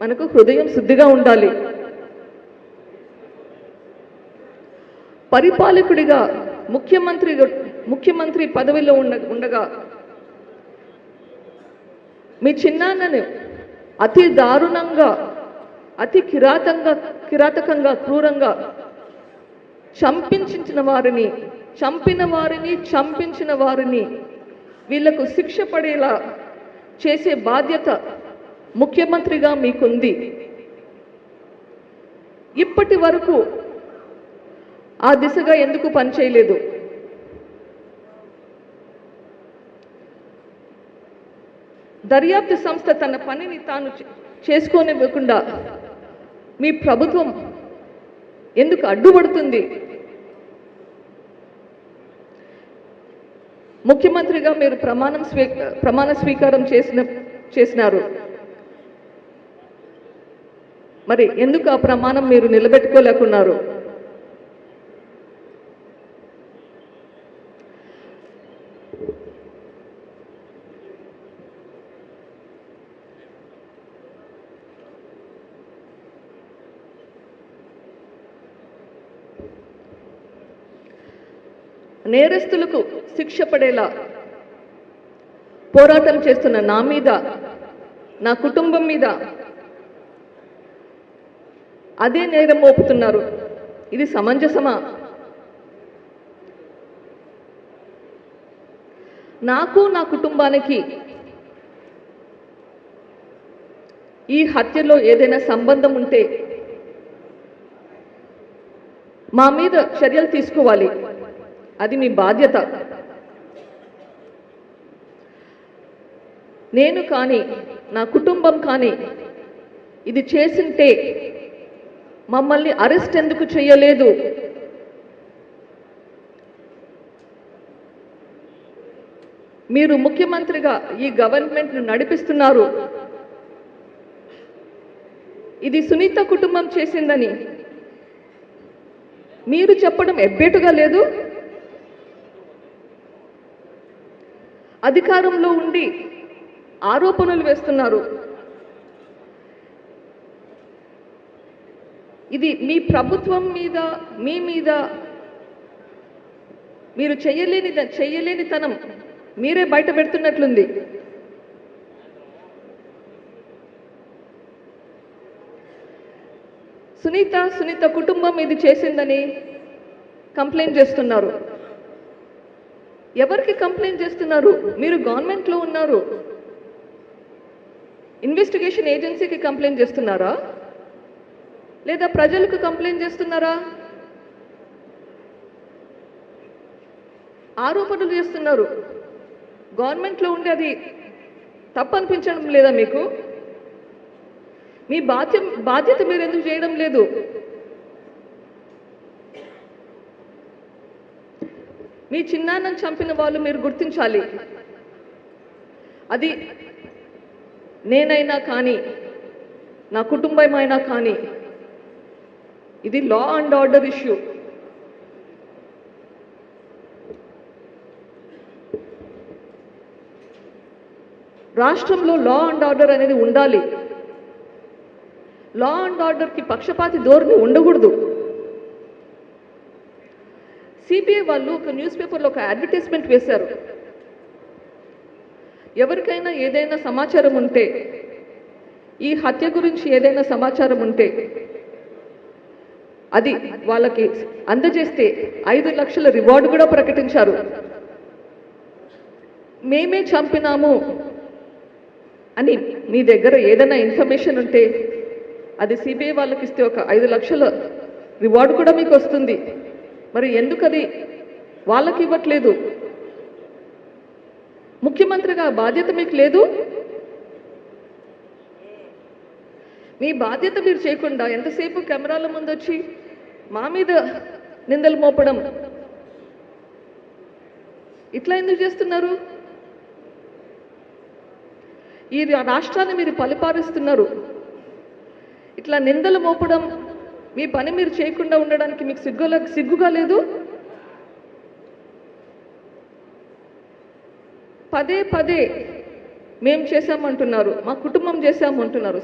మనకు హృదయం శుద్ధిగా ఉండాలి. పరిపాలకుడిగా ముఖ్యమంత్రి పదవిలో ఉండగా మీ చిన్నాన్నని అతి దారుణంగా, అతి కిరాతకంగా, క్రూరంగా చంపించిన వారిని వీళ్లకు శిక్ష పడేలా చేసే బాధ్యత ముఖ్యమంత్రిగా మీకుంది. ఇప్పటి వరకు ఆ దిశగా ఎందుకు పనిచేయలేదు? దర్యాప్తు సంస్థ తన పనిని తాను చేసుకోనివ్వకుండా మీ ప్రభుత్వం ఎందుకు అడ్డుపడుతుంది? ముఖ్యమంత్రిగా మీరు ప్రమాణ స్వీకారం చేసినారు. మరి ఎందుకు ఆ ప్రమాణం మీరు నిలబెట్టుకోలేకున్నారు? నేరస్తులకు శిక్ష పడేలా పోరాటం చేస్తున్న నా మీద, నా కుటుంబం మీద అదే నేరం మోపుతున్నారు. ఇది సమంజసమా? నాకు, నా కుటుంబానికి ఈ హత్యలో ఏదైనా సంబంధం ఉంటే మా మీద చర్యలు తీసుకోవాలి. అది మీ బాధ్యత. నేను కానీ, నా కుటుంబం కానీ ఇది చేసింటే మమ్మల్ని అరెస్ట్ ఎందుకు చేయలేదు? మీరు ముఖ్యమంత్రిగా ఈ గవర్నమెంట్ను నడిపిస్తున్నారు. ఇది సునీత కుటుంబం చేసిందని మీరు చెప్పడం ఎబ్బేటుగా లేదు? అధికారంలో ఉండి ఆరోపణలు వేస్తున్నారు. ఇది మీ ప్రభుత్వం మీద, మీ మీద మీరు చేయలేనితనం మీరే బయట పెడుతున్నట్లుంది. సునీత కుటుంబం ఇది చేసిందని కంప్లైంట్ చేస్తున్నారు. ఎవరికి కంప్లైంట్ చేస్తున్నారు? మీరు గవర్నమెంట్లో ఉన్నారు. ఇన్వెస్టిగేషన్ ఏజెన్సీకి కంప్లైంట్ చేస్తున్నారా, లేదా ప్రజలకు కంప్లైంట్ చేస్తున్నారా? ఆరోపణలు చేస్తున్నారు. గవర్నమెంట్లో ఉండి అది తప్పు అనిపించడం లేదా మీకు? మీ బాధ్యత మీరు ఎందుకు చేయడం లేదు? మీ చిన్నాన్నను చంపిన వాళ్ళు మీరు గుర్తించాలి. అది నేనైనా కానీ, నా కుటుంబమైనా కానీ, ఇది లా అండ్ ఆర్డర్ ఇష్యూ. రాష్ట్రంలో లా అండ్ ఆర్డర్ అనేది ఉండాలి. లా అండ్ ఆర్డర్కి పక్షపాతి ధోరణి ఉండకూడదు. సిబిఐ వాళ్ళు ఒక న్యూస్ పేపర్లో ఒక అడ్వర్టైజ్మెంట్ వేశారు. ఎవరికైనా ఏదైనా సమాచారం ఉంటే, ఈ హత్య గురించి ఏదైనా సమాచారం ఉంటే అది వాళ్ళకి అందజేస్తే 5 లక్షల రివార్డు కూడా ప్రకటించారు. మేమే చంపినాము అని మీ దగ్గర ఏదైనా ఇన్ఫర్మేషన్ ఉంటే అది సిబిఐ వాళ్ళకి ఇస్తే ఒక 5 లక్షల రివార్డు కూడా మీకు వస్తుంది. మరి ఎందుకు అది వాళ్ళకి ఇవ్వట్లేదు? ముఖ్యమంత్రిగా బాధ్యత మీకు లేదు? మీ బాధ్యత మీరు చేయకుండా ఎంతసేపు కెమెరాల ముందు వచ్చి మా మీద నిందలు మోపడం, ఇట్లా ఎందుకు చేస్తున్నారు? ఈ రాష్ట్రాన్ని మీరు పరిపాలిస్తున్నారు. ఇట్లా నిందలు మోపడం, మీ పని మీరు చేయకుండా ఉండడానికి మీకు సిగ్గుగా లేదు? పదే మేము చేశామంటున్నారు, మా కుటుంబం చేశామంటున్నారు.